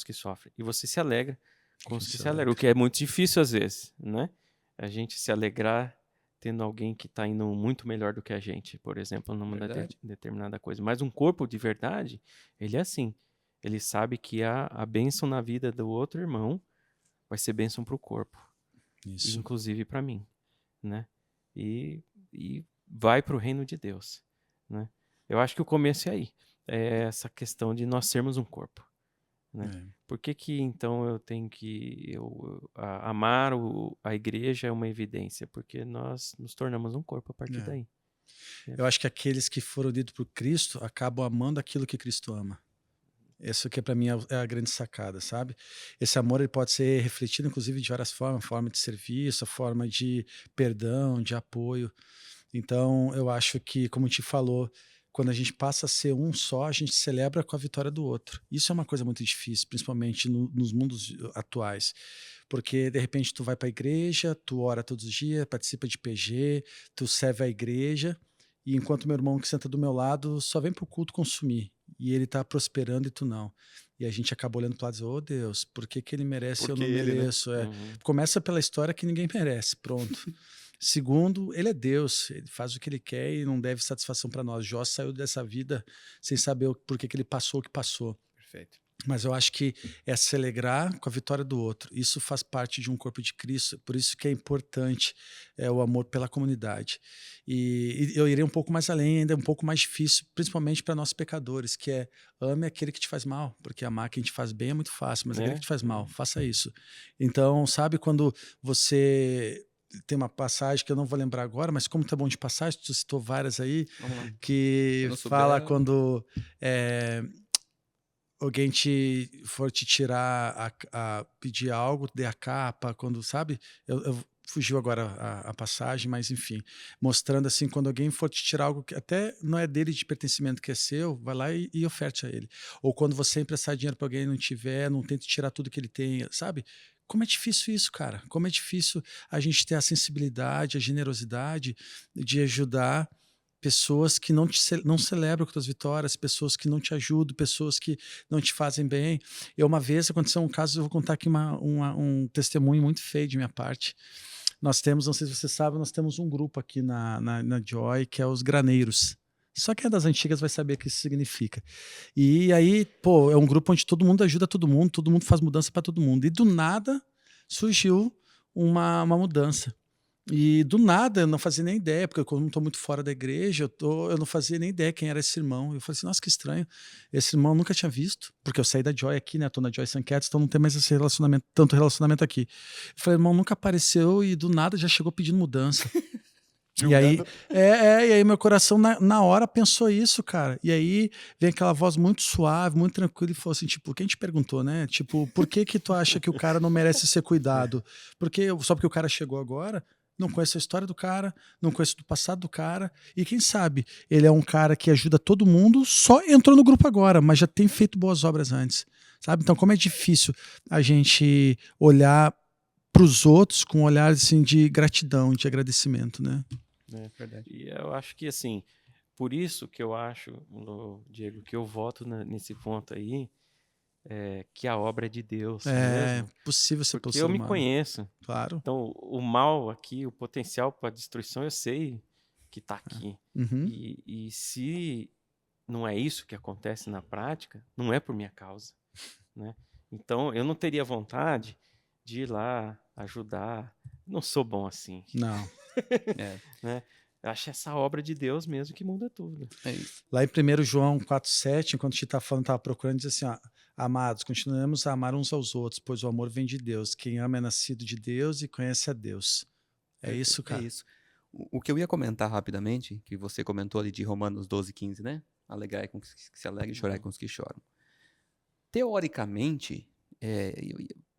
que sofrem. E você se alegra com os que se alegram. O que é muito difícil às vezes, né? A gente se alegrar tendo alguém que está indo muito melhor do que a gente, por exemplo, numa determinada coisa. Mas um corpo de verdade, ele é assim. Ele sabe que a bênção na vida do outro irmão vai ser bênção para o corpo. Isso. Inclusive para mim, né? E vai para o reino de Deus, né? Eu acho que o começo é aí. É essa questão de nós sermos um corpo. Né? Por que então eu tenho que amar a igreja é uma evidência? Porque nós nos tornamos um corpo a partir daí. Eu acho que aqueles que foram unidos por Cristo acabam amando aquilo que Cristo ama. Isso que para mim é a grande sacada, sabe? Esse amor ele pode ser refletido inclusive de várias formas, forma de serviço, forma de perdão, de apoio. Então eu acho que, como te falou, quando a gente passa a ser um só, a gente celebra com a vitória do outro. Isso é uma coisa muito difícil, principalmente nos mundos atuais. Porque, de repente, tu vai para a igreja, tu ora todos os dias, participa de PG, tu serve a igreja, e enquanto meu irmão que senta do meu lado só vem para o culto consumir. E ele está prosperando e tu não. E a gente acaba olhando para o lado e diz, oh Deus, por que ele merece e eu não mereço? Né? Começa pela história que ninguém merece, pronto. Segundo, ele é Deus, ele faz o que ele quer e não deve satisfação para nós. Jó saiu dessa vida sem saber por que ele passou o que passou. Perfeito. Mas eu acho que é se alegrar com a vitória do outro. Isso faz parte de um corpo de Cristo, por isso que é importante o amor pela comunidade. E eu irei um pouco mais além, ainda é um pouco mais difícil, principalmente para nós pecadores, que é ame aquele que te faz mal, porque amar quem te faz bem é muito fácil, mas aquele que te faz mal, faça isso. Então, sabe quando você... Tem uma passagem que eu não vou lembrar agora, mas como tá bom de passagem, tu citou várias aí, que fala quando alguém for te tirar, pedir algo, dê a capa, quando, sabe? Eu fugiu agora a passagem, mas enfim, mostrando assim, quando alguém for te tirar algo que até não é dele de pertencimento, que é seu, vai lá e oferte a ele. Ou quando você emprestar dinheiro para alguém e não tiver, não tente tirar tudo que ele tem, sabe? Como é difícil isso, cara. Como é difícil a gente ter a sensibilidade, a generosidade de ajudar pessoas que não celebram com as vitórias, pessoas que não te ajudam, pessoas que não te fazem bem. Uma vez aconteceu um caso, eu vou contar aqui um testemunho muito feio de minha parte. Nós temos, não sei se você sabe, nós temos um grupo aqui na Joy, que é os graneiros. Só quem é das antigas vai saber o que isso significa. E aí, pô, é um grupo onde todo mundo ajuda todo mundo faz mudança para todo mundo. E do nada surgiu uma mudança. E do nada, eu não fazia nem ideia, porque como eu estou muito fora da igreja, eu não fazia nem ideia quem era esse irmão. Eu falei assim, nossa, que estranho. Esse irmão eu nunca tinha visto, porque eu saí da Joy aqui, né? Estou na Joy St. Cat's, então não tem mais esse relacionamento, tanto relacionamento aqui. Eu falei, irmão, nunca apareceu e do nada já chegou pedindo mudança. E aí, e aí meu coração na hora pensou isso, cara. E aí vem aquela voz muito suave, muito tranquila e falou assim, tipo, quem te perguntou, né? Tipo, por que tu acha que o cara não merece ser cuidado? Só porque o cara chegou agora? Não conheço a história do cara, não conheço do passado do cara. E quem sabe, ele é um cara que ajuda todo mundo, só entrou no grupo agora, mas já tem feito boas obras antes. Sabe? Então, como é difícil a gente olhar para os outros com um olhar assim, de gratidão, de agradecimento, né? É verdade. E eu acho que, assim, por isso que eu acho, Diego, que eu voto nesse ponto aí, que a obra é de Deus mesmo. Possível ser porque eu me conheço. Claro. Então, o mal aqui, o potencial para destruição, eu sei que está aqui. Uhum. E se não é isso que acontece na prática, não é por minha causa, né? Então, eu não teria vontade de ir lá ajudar. Não sou bom assim. Não. Né? Eu acho essa obra de Deus mesmo que muda tudo. É isso. Lá em 1 João 4,7, enquanto a gente estava procurando, diz assim, ó, amados, continuemos a amar uns aos outros, pois o amor vem de Deus. Quem ama é nascido de Deus e conhece a Deus. É isso, cara. É isso. O que eu ia comentar rapidamente, que você comentou ali de Romanos 12:15, né? Alegrai com os que se alegram e chorai com os que choram. Teoricamente,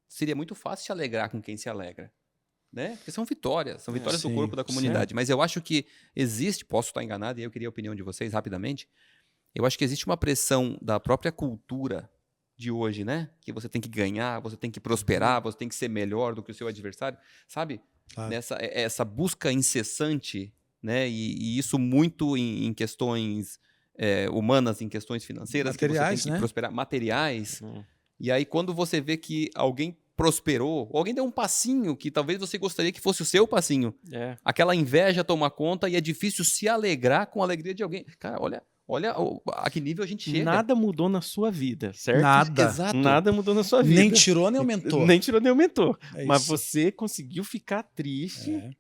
seria muito fácil se alegrar com quem se alegra, né? Porque são vitórias do corpo da comunidade. Sim. Mas eu acho que existe, posso estar enganado, e eu queria a opinião de vocês rapidamente, eu acho que existe uma pressão da própria cultura de hoje, né? Que você tem que ganhar, você tem que prosperar, você tem que ser melhor do que o seu adversário, sabe? Claro. Essa busca incessante, né? E isso muito em questões humanas, em questões financeiras, Materiais, que você tem que né? prosperar, materiais. E aí quando você vê que alguém prosperou, ou alguém deu um passinho que talvez você gostaria que fosse o seu passinho, aquela inveja toma conta e é difícil se alegrar com a alegria de alguém. Cara, olha a que nível a gente chega. Nada mudou na sua vida, certo? Nada. Exato. Nada mudou na sua vida. Nem tirou, nem aumentou. Nem tirou, nem aumentou. É Mas isso. você conseguiu ficar triste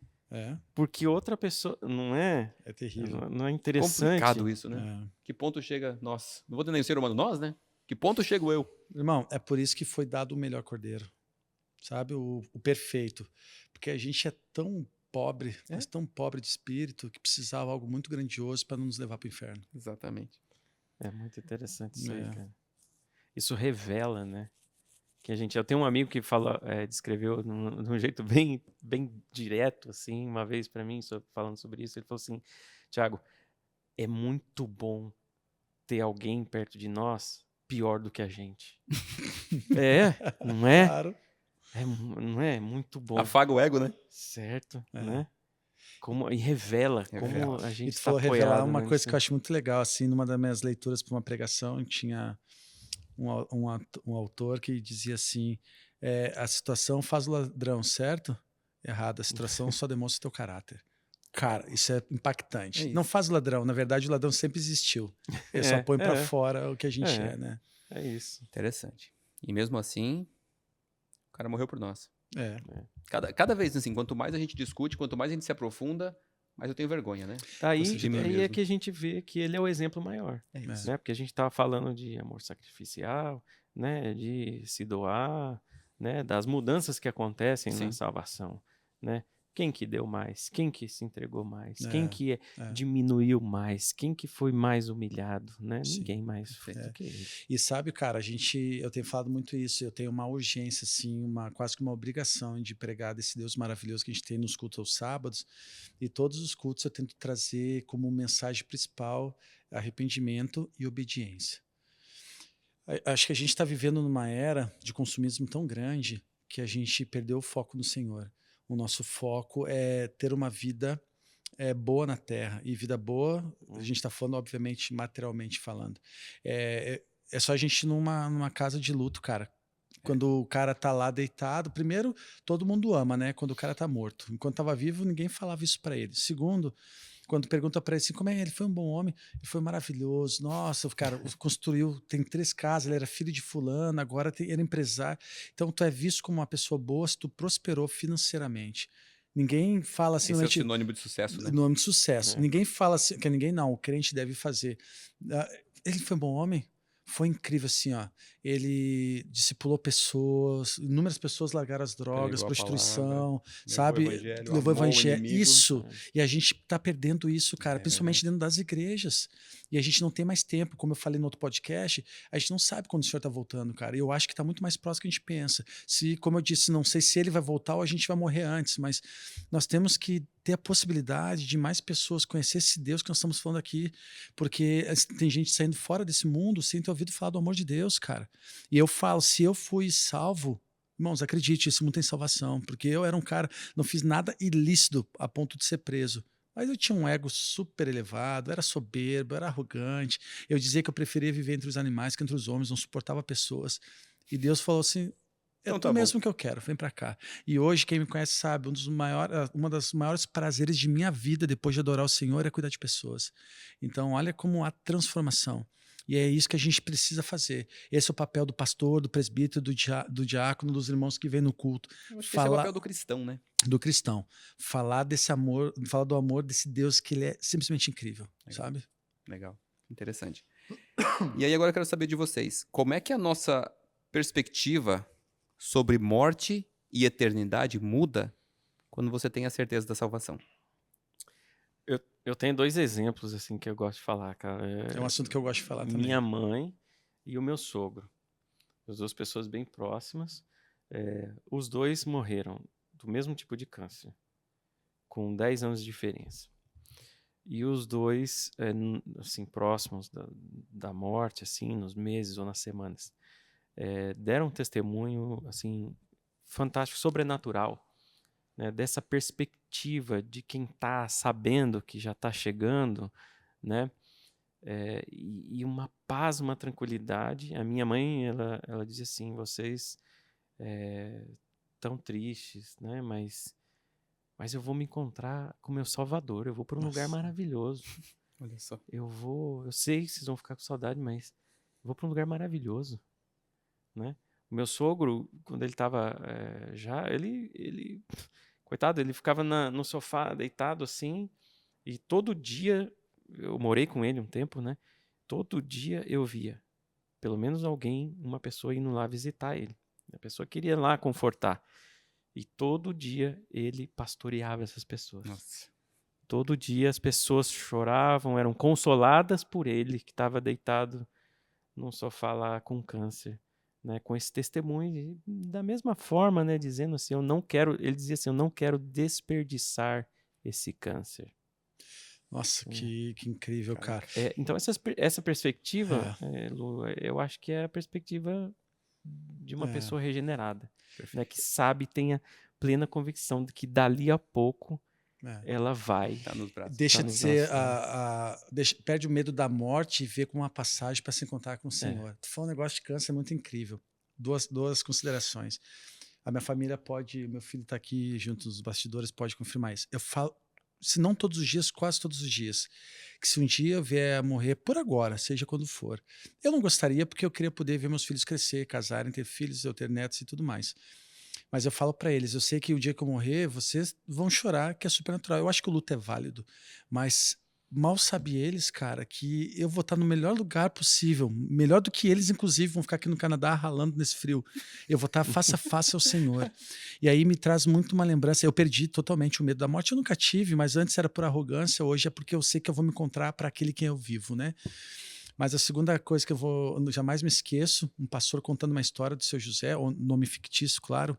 porque outra pessoa... Não é? É terrível. Não é interessante? Complicado isso, né? Que ponto chega nós? Não vou ter nem o ser humano, nós, né? Que ponto chego eu? Irmão, é por isso que foi dado o melhor cordeiro. Sabe? O perfeito. Porque a gente é tão pobre, mas tão pobre de espírito, que precisava algo muito grandioso para não nos levar para o inferno. Exatamente. É muito interessante isso aí, cara. Isso revela, né? Que eu tenho um amigo que descreveu de um jeito bem direto, assim, uma vez para mim, falando sobre isso. Ele falou assim: Thiago, é muito bom ter alguém perto de nós pior do que a gente. Não é? Claro. Não é? Muito bom. Afaga o ego, né? Certo, né? E revela como a gente está apoiado. Revelar uma coisa que eu acho muito legal, assim, numa das minhas leituras para uma pregação, tinha um autor que dizia assim, a situação faz o ladrão, certo? Errado, a situação só demonstra o teu caráter. Cara, isso é impactante. Não faz o ladrão, na verdade o ladrão sempre existiu. Ele só põe para fora o que a gente é, né? É isso. Interessante. E mesmo assim, o cara morreu por nós. Cada vez, assim, quanto mais a gente discute, quanto mais a gente se aprofunda, mais eu tenho vergonha, né? Aí é que a gente vê que ele é o exemplo maior. É isso. Né? Porque a gente estava falando de amor sacrificial, né? De se doar, né? Das mudanças que acontecem na salvação, né? Quem que deu mais? Quem que se entregou mais? Quem que diminuiu mais? Quem que foi mais humilhado? Né? Ninguém mais foi do que ele. E sabe, cara, eu tenho falado muito isso, eu tenho uma urgência, assim, quase que uma obrigação de pregar desse Deus maravilhoso que a gente tem nos cultos aos sábados, e todos os cultos eu tento trazer como mensagem principal arrependimento e obediência. Acho que a gente está vivendo numa era de consumismo tão grande que a gente perdeu o foco no Senhor. O nosso foco é ter uma vida boa na terra. E vida boa, a gente está falando, obviamente, materialmente falando. É só a gente ir numa casa de luto, cara. Quando o cara tá lá deitado, primeiro, todo mundo ama, né? Quando o cara tá morto. Enquanto tava vivo, ninguém falava isso para ele. Segundo, quando pergunta para ele assim, como é, ele foi um bom homem, ele foi maravilhoso, nossa, o cara construiu, tem 3 casas, ele era filho de fulano, agora ele é empresário. Então tu é visto como uma pessoa boa se tu prosperou financeiramente. Ninguém fala assim, Esse é o sinônimo de sucesso, né? nome de sucesso. É. Ninguém fala assim, que ninguém não, o crente deve fazer. Ele foi um bom homem? Foi incrível assim, ó. Ele discipulou pessoas, inúmeras pessoas largaram as drogas, Pregou a prostituição, palavra, sabe? levou o Levou evangelho, evangelho. amou o inimigo. Isso. E a gente tá perdendo isso, cara, É principalmente dentro das igrejas. E a gente não tem mais tempo, como eu falei no outro podcast, a gente não sabe quando o senhor tá voltando, cara. E eu acho que tá muito mais próximo do que a gente pensa. Se, como eu disse, não sei se ele vai voltar ou a gente vai morrer antes, mas nós temos que ter a possibilidade de mais pessoas conhecer esse Deus que nós estamos falando aqui, porque tem gente saindo fora desse mundo sem ter ouvido falar do amor de Deus, cara. E eu falo, se eu fui salvo, irmãos, acredite, esse mundo tem salvação, porque eu era um cara, não fiz nada ilícito a ponto de ser preso. Mas eu tinha um ego super elevado, era soberbo, era arrogante. Eu dizia que eu preferia viver entre os animais que entre os homens, não suportava pessoas. E Deus falou assim: é Então tu tá bom. mesmo que eu quero, vem pra cá. E hoje, quem me conhece sabe, uma das maiores prazeres de minha vida, depois de adorar o Senhor, é cuidar de pessoas. Então, olha como há transformação. E é isso que a gente precisa fazer. Esse é o papel do pastor, do presbítero, do diácono, dos irmãos que vêm no culto. Eu acho que esse é o papel do cristão, né? Do cristão. Falar desse amor, falar do amor desse Deus que ele é simplesmente incrível, sabe? Legal, interessante. E aí agora eu quero saber de vocês, como é que a nossa perspectiva sobre morte e eternidade muda quando você tem a certeza da salvação? Eu tenho 2 exemplos assim que eu gosto de falar, cara. É um assunto que eu gosto de falar também. Minha mãe e o meu sogro. As 2 pessoas bem próximas. Os 2 morreram do mesmo tipo de câncer, com 10 anos de diferença. E os 2, assim, próximos da morte, assim, nos meses ou nas semanas, deram um testemunho, assim, fantástico, sobrenatural, né, dessa perspectiva de quem está sabendo que já está chegando, né, e uma paz, uma tranquilidade. A minha mãe, ela dizia assim, vocês tão tristes, né, mas eu vou me encontrar com o meu Salvador, eu vou para um lugar maravilhoso. Olha só. Eu sei que vocês vão ficar com saudade, mas eu vou para um lugar maravilhoso, né? O meu sogro, quando ele estava ele coitado, ele ficava no sofá deitado assim, e todo dia, eu morei com ele um tempo, né? Todo dia eu via, pelo menos uma pessoa indo lá visitar ele. A pessoa queria lá confortar. E todo dia ele pastoreava essas pessoas. Nossa. Todo dia as pessoas choravam, eram consoladas por ele, que estava deitado num sofá lá com câncer, né, com esse testemunho. E da mesma forma, né, dizendo assim, ele dizia assim, eu não quero desperdiçar esse câncer. Nossa, que incrível, cara. Então essa perspectiva, Lu, eu acho que é a perspectiva de uma pessoa regenerada, né, que sabe, tenha plena convicção de que dali a pouco ela vai. Tá nos braços. Deixa de ser perde o medo da morte e vê como uma passagem para se encontrar com o Senhor. Tu falou um negócio de câncer muito incrível. Duas considerações. A minha família meu filho está aqui junto nos bastidores, pode confirmar isso. Eu falo, se não todos os dias, quase todos os dias, que se um dia eu vier a morrer por agora, seja quando for, eu não gostaria porque eu queria poder ver meus filhos crescer, casarem, ter filhos, eu ter netos e tudo mais. Mas eu falo para eles, eu sei que o dia que eu morrer, vocês vão chorar, que é supernatural. Eu acho que o luto é válido, mas mal sabe eles, cara, que eu vou estar no melhor lugar possível, melhor do que eles, inclusive, vão ficar aqui no Canadá ralando nesse frio. Eu vou estar face a face ao Senhor. E aí me traz muito uma lembrança. Eu perdi totalmente o medo da morte. Eu nunca tive, mas antes era por arrogância, hoje é porque eu sei que eu vou me encontrar para aquele quem eu vivo, né? Mas a segunda coisa que eu jamais me esqueço, um pastor contando uma história do seu José, nome fictício, claro.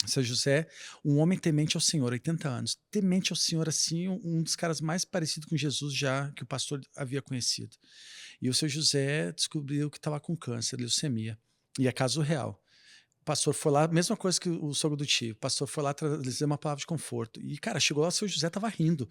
Seu José, um homem temente ao Senhor, 80 anos. Temente ao Senhor, assim, um dos caras mais parecidos com Jesus já que o pastor havia conhecido. E o seu José descobriu que estava com câncer, leucemia. E é caso real. O pastor foi lá, mesma coisa que o sogro do tio. O pastor foi lá trazer uma palavra de conforto. E, cara, chegou lá, o seu José estava rindo.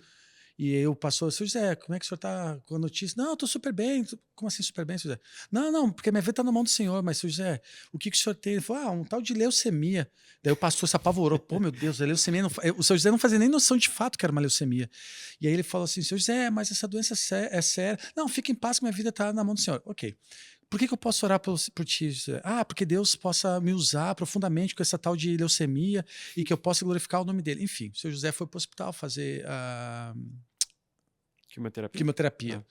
E aí o pastor, seu José, como é que o senhor está com a notícia? Não, eu estou super bem. Como assim super bem, seu José? Não, porque minha vida está na mão do Senhor, mas, seu José, o que o senhor tem? Ele falou, um tal de leucemia. Daí o pastor se apavorou. Pô, meu Deus, a leucemia não... O seu José não fazia nem noção de fato que era uma leucemia. E aí ele falou assim, seu José, mas essa doença é séria. Não, fique em paz que minha vida está na mão do Senhor. Ok. Por que eu posso orar por ti? José? Porque Deus possa me usar profundamente com essa tal de leucemia e que eu possa glorificar o nome dele. Enfim, o seu José foi para o hospital fazer a quimioterapia.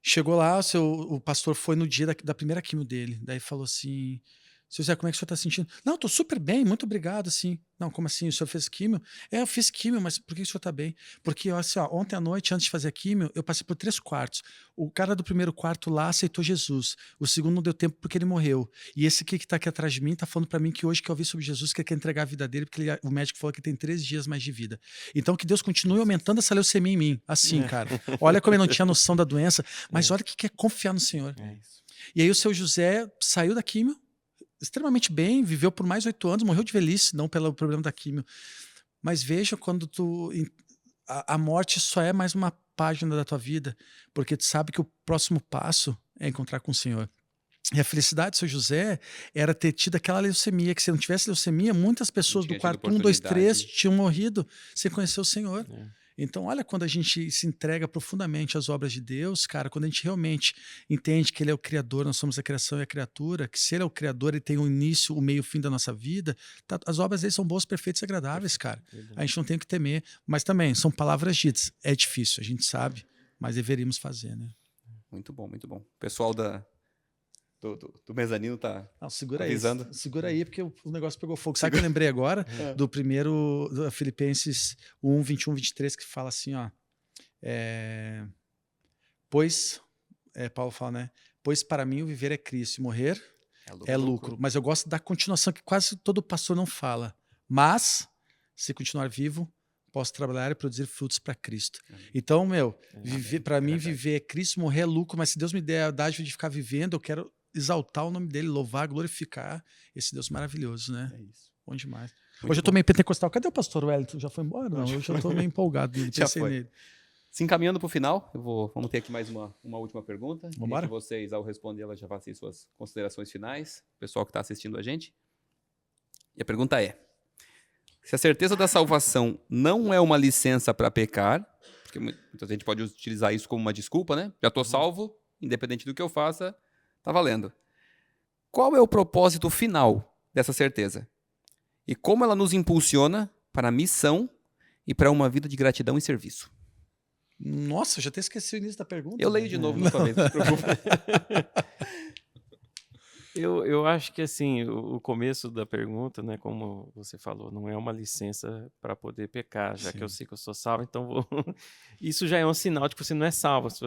Chegou lá, o pastor foi no dia da primeira quimio dele. Daí falou assim, seu José, como é que o senhor está sentindo? Não, estou super bem, muito obrigado. Assim. Não, como assim? O senhor fez quimio? Eu fiz quimio, mas por que o senhor está bem? Porque assim, ontem à noite, antes de fazer a quimio, eu passei por 3 quartos. O cara do primeiro quarto lá aceitou Jesus. O segundo não deu tempo porque ele morreu. E esse aqui que está aqui atrás de mim está falando para mim que hoje quer ouvir sobre Jesus, que ele quer entregar a vida dele, porque o médico falou que tem 3 dias mais de vida. Então que Deus continue aumentando essa leucemia em mim. Assim, cara. Olha como ele não tinha noção da doença, mas olha que quer confiar no Senhor. E aí o seu José saiu da quimio, extremamente bem, viveu por mais 8 anos, morreu de velhice, não pelo problema da quimio. Mas veja quando a morte só é mais uma página da tua vida, porque tu sabe que o próximo passo é encontrar com o Senhor. E a felicidade do seu José era ter tido aquela leucemia, que se não tivesse leucemia, muitas pessoas do quarto 1, 2, 3 tinham morrido sem conhecer o Senhor. Então, olha quando a gente se entrega profundamente às obras de Deus, cara, quando a gente realmente entende que Ele é o Criador, nós somos a criação e a criatura, que se Ele é o Criador, Ele tem o início, o meio e o fim da nossa vida, as obras dele são boas, perfeitas e agradáveis, cara. A gente não tem o que temer, mas também são palavras ditas. É difícil, a gente sabe, mas deveríamos fazer, né? Muito bom, muito bom. O pessoal do mezanino tá segura avisando. Aí, segura aí, porque o negócio pegou fogo. Sabe o que eu lembrei agora? Do primeiro, do Filipenses 1, 21, 23, que fala assim, ó. Paulo fala, né? Pois para mim o viver é Cristo e morrer é lucro. Mas eu gosto da continuação que quase todo pastor não fala. Mas, se continuar vivo, posso trabalhar e produzir frutos para Cristo. Então, para mim viver é Cristo, morrer é lucro, mas se Deus me der a dádiva de ficar vivendo, eu quero exaltar o nome dele, louvar, glorificar esse Deus maravilhoso, né? É isso. Bom demais. Muito hoje eu tô meio pentecostal. Cadê o pastor Wellington? Já foi embora? Não, hoje eu tô meio empolgado. Já foi. Nele. Se encaminhando para o final, vamos ter aqui mais uma última pergunta. Vamos embora? Que vocês, ao responder, ela já façam suas considerações finais, o pessoal que está assistindo a gente. E a pergunta é, se a certeza da salvação não é uma licença para pecar, porque muita gente pode utilizar isso como uma desculpa, né? Já estou salvo, independente do que eu faça, tá valendo. Qual é o propósito final dessa certeza? E como ela nos impulsiona para a missão e para uma vida de gratidão e serviço? Nossa, eu já até esqueci o início da pergunta. Eu leio de novo na sua vez, não se preocupe. Eu acho que assim, o começo da pergunta, né, como você falou, não é uma licença para poder pecar, já que eu sei que eu sou salvo, então isso já é um sinal de que você não é salvo, se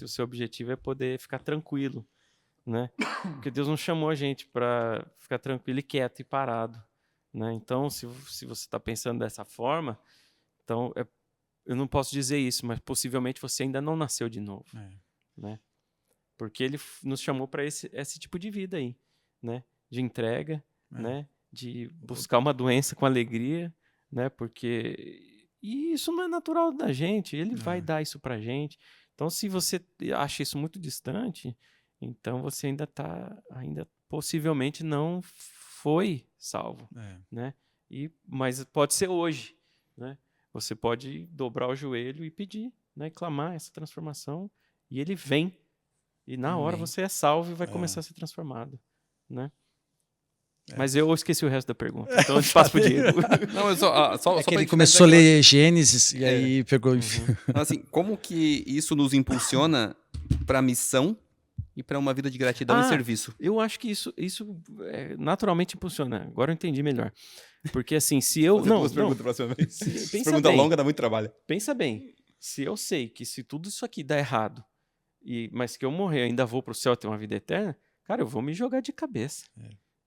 o seu objetivo é poder ficar tranquilo, né? Porque Deus não chamou a gente para ficar tranquilo e quieto e parado, né? Então, se você está pensando dessa forma, então eu não posso dizer isso, mas possivelmente você ainda não nasceu de novo, né? Porque ele nos chamou para esse tipo de vida aí, né? De entrega, né? De buscar uma doença com alegria, né? Porque isso não é natural da gente, ele vai dar isso pra gente. Então, se você acha isso muito distante, então você ainda possivelmente não foi salvo, né? Mas pode ser hoje, né? Você pode dobrar o joelho e pedir, né? E clamar essa transformação, e ele vem. E na hora você é salvo e vai começar a ser transformado, né? Mas eu esqueci o resto da pergunta, então eu te passo pro Diego. Não, eu só que ele começou a ler Gênesis e aí pegou... Então, assim, como que isso nos impulsiona para a missão e para uma vida de gratidão e serviço? Eu acho que isso naturalmente impulsiona. Agora eu entendi melhor. Porque assim, se eu... Pergunta próxima vez. Pergunta longa dá muito trabalho. Pensa bem, se eu sei que se tudo isso aqui dá errado, mas que eu morrer, ainda vou para o céu ter uma vida eterna, cara, eu vou me jogar de cabeça,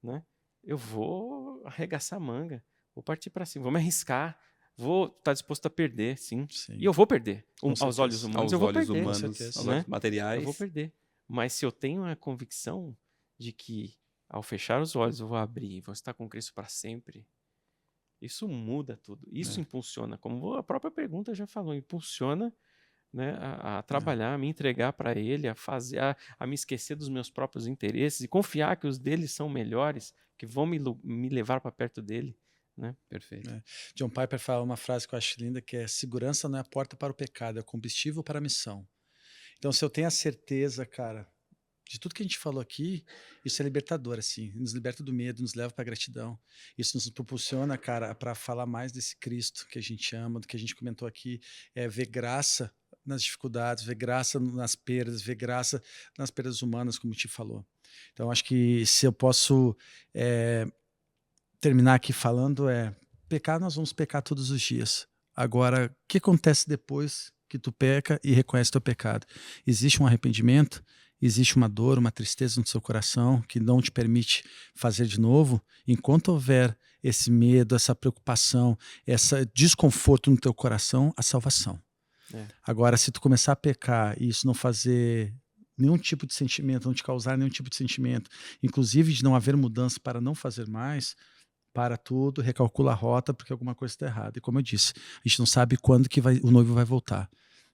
né? Eu vou arregaçar a manga, vou partir para cima, vou me arriscar, vou estar disposto a perder, sim. E eu vou perder. Aos olhos humanos, eu vou perder. Aos olhos materiais. Eu vou perder. Mas se eu tenho a convicção de que, ao fechar os olhos, eu vou abrir, vou estar com Cristo para sempre, Isso muda tudo. Isso impulsiona, como a própria pergunta já falou, impulsiona, né, a trabalhar, a me entregar para Ele, a fazer, a me esquecer dos meus próprios interesses e confiar que os dele são melhores, que vão me levar para perto dele. Né? Perfeito. John Piper fala uma frase que eu acho linda, que é: segurança não é a porta para o pecado, é o combustível para a missão. Então, se eu tenho a certeza, cara, de tudo que a gente falou aqui, isso é libertador, assim, nos liberta do medo, nos leva para a gratidão. Isso nos propulsiona, cara, para falar mais desse Cristo que a gente ama, do que a gente comentou aqui, ver graça nas dificuldades, ver graça nas perdas, ver graça nas perdas humanas, como te falou. Então, acho que se eu posso terminar aqui falando, pecar, nós vamos pecar todos os dias. Agora, o que acontece depois que tu peca e reconhece teu pecado? Existe um arrependimento? Existe uma dor, uma tristeza no seu coração que não te permite fazer de novo? Enquanto houver esse medo, essa preocupação, esse desconforto no teu coração, a salvação. Agora, se tu começar a pecar e isso não fazer nenhum tipo de sentimento, não te causar nenhum tipo de sentimento, inclusive de não haver mudança para não fazer mais, para tudo, recalcula a rota, porque alguma coisa está errada. E como eu disse, a gente não sabe quando que o noivo vai voltar.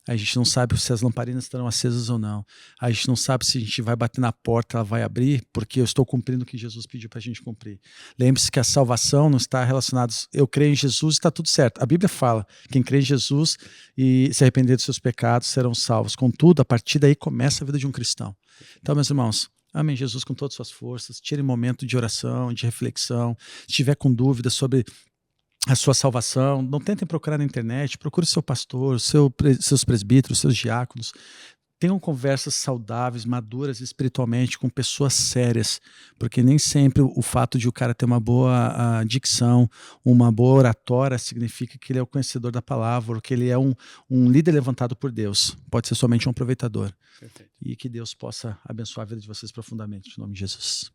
A gente não sabe se as lamparinas estarão acesas ou não. A gente não sabe se a gente vai bater na porta, ela vai abrir, porque eu estou cumprindo o que Jesus pediu para a gente cumprir. Lembre-se que a salvação não está relacionada... Eu creio em Jesus e está tudo certo. A Bíblia fala, quem crê em Jesus e se arrepender dos seus pecados serão salvos. Contudo, a partir daí começa a vida de um cristão. Então, meus irmãos, amem Jesus com todas as suas forças, tire um momento de oração, de reflexão. Se estiver com dúvidas sobre a sua salvação, não tentem procurar na internet, procure o seu pastor, seus presbíteros, seus diáconos. Tenham conversas saudáveis, maduras espiritualmente, com pessoas sérias, porque nem sempre o fato de o cara ter uma boa dicção, uma boa oratória, significa que ele é o conhecedor da palavra, ou que ele é um líder levantado por Deus. Pode ser somente um aproveitador. Perfeito. E que Deus possa abençoar a vida de vocês profundamente, em nome de Jesus.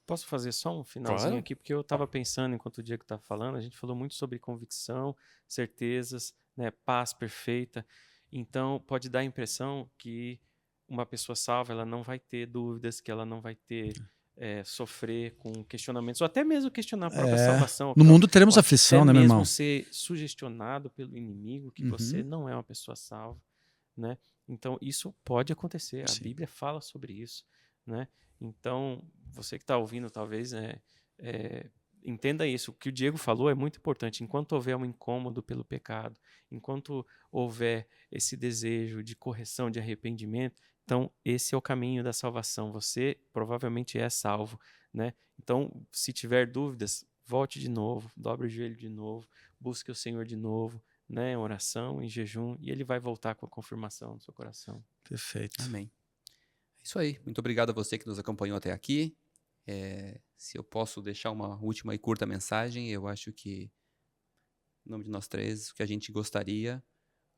Posso fazer só um finalzinho Claro. aqui? Porque eu estava pensando, enquanto o Diego estava falando, a gente falou muito sobre convicção, certezas, né, paz perfeita. Então, pode dar a impressão que uma pessoa salva, ela não vai ter dúvidas, que ela não vai ter sofrer com questionamentos, ou até mesmo questionar a própria salvação. No mundo teremos aflição, né, meu irmão? Mesmo ser sugestionado pelo inimigo que você não é uma pessoa salva, né? Então, isso pode acontecer. A Bíblia fala sobre isso, né? Então, você que está ouvindo, talvez, entenda isso. O que o Diego falou é muito importante. Enquanto houver um incômodo pelo pecado, enquanto houver esse desejo de correção, de arrependimento, então esse é o caminho da salvação. Você provavelmente é salvo, né? Então, se tiver dúvidas, volte de novo, dobre o joelho de novo, busque o Senhor de novo, né? Em oração, em jejum, e Ele vai voltar com a confirmação do seu coração. Perfeito. Amém. É isso aí. Muito obrigado a você que nos acompanhou até aqui. Se eu posso deixar uma última e curta mensagem, eu acho que, em nome de nós três, o que a gente gostaria,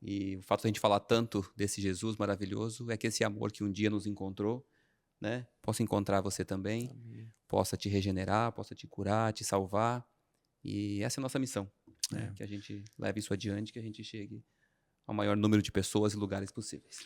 e o fato de a gente falar tanto desse Jesus maravilhoso, é que esse amor que um dia nos encontrou, né, possa encontrar você também, Amém. possa te regenerar, possa te curar, te salvar. E essa é a nossa missão, né, que a gente leve isso adiante, que a gente chegue ao maior número de pessoas e lugares possíveis.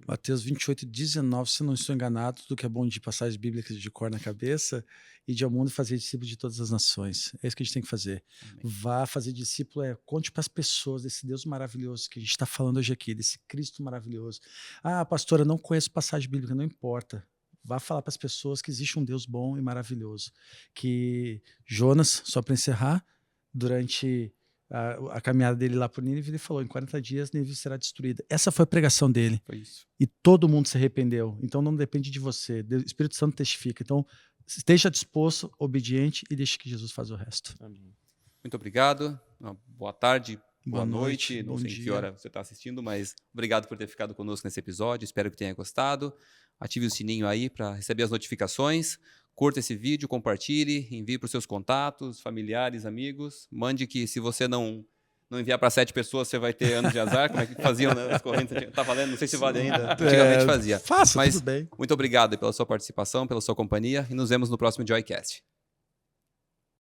Mateus 28:19, se não estou enganado, tudo que é bom de passagens bíblicas de cor na cabeça, e de ao mundo fazer discípulos de todas as nações. É isso que a gente tem que fazer. Amém. Vá fazer discípulo, conte para as pessoas desse Deus maravilhoso que a gente está falando hoje aqui, desse Cristo maravilhoso. Ah, pastora, não conheço passagem bíblica, não importa. Vá falar para as pessoas que existe um Deus bom e maravilhoso. Que Jonas, só para encerrar, durante a caminhada dele lá por Nínive, ele falou, em 40 dias Nínive será destruída. Essa foi a pregação dele. Foi isso. E todo mundo se arrependeu. Então não depende de você. O Espírito Santo testifica. Então esteja disposto, obediente e deixe que Jesus faça o resto. Amém. Muito obrigado. Uma boa tarde, boa noite. Não bom sei em que dia. hora você está assistindo, mas obrigado por ter ficado conosco nesse episódio. Espero que tenha gostado. Ative o sininho aí para receber as notificações. Curta esse vídeo, compartilhe, envie para os seus contatos, familiares, amigos. Mande que se você não enviar para 7 pessoas, você vai ter anos de azar. Como é que faziam nas correntes? Tá valendo? Não sei se vale ainda. Antigamente fazia. Faça, Mas tudo bem. muito obrigado pela sua participação, pela sua companhia e nos vemos no próximo Joycast.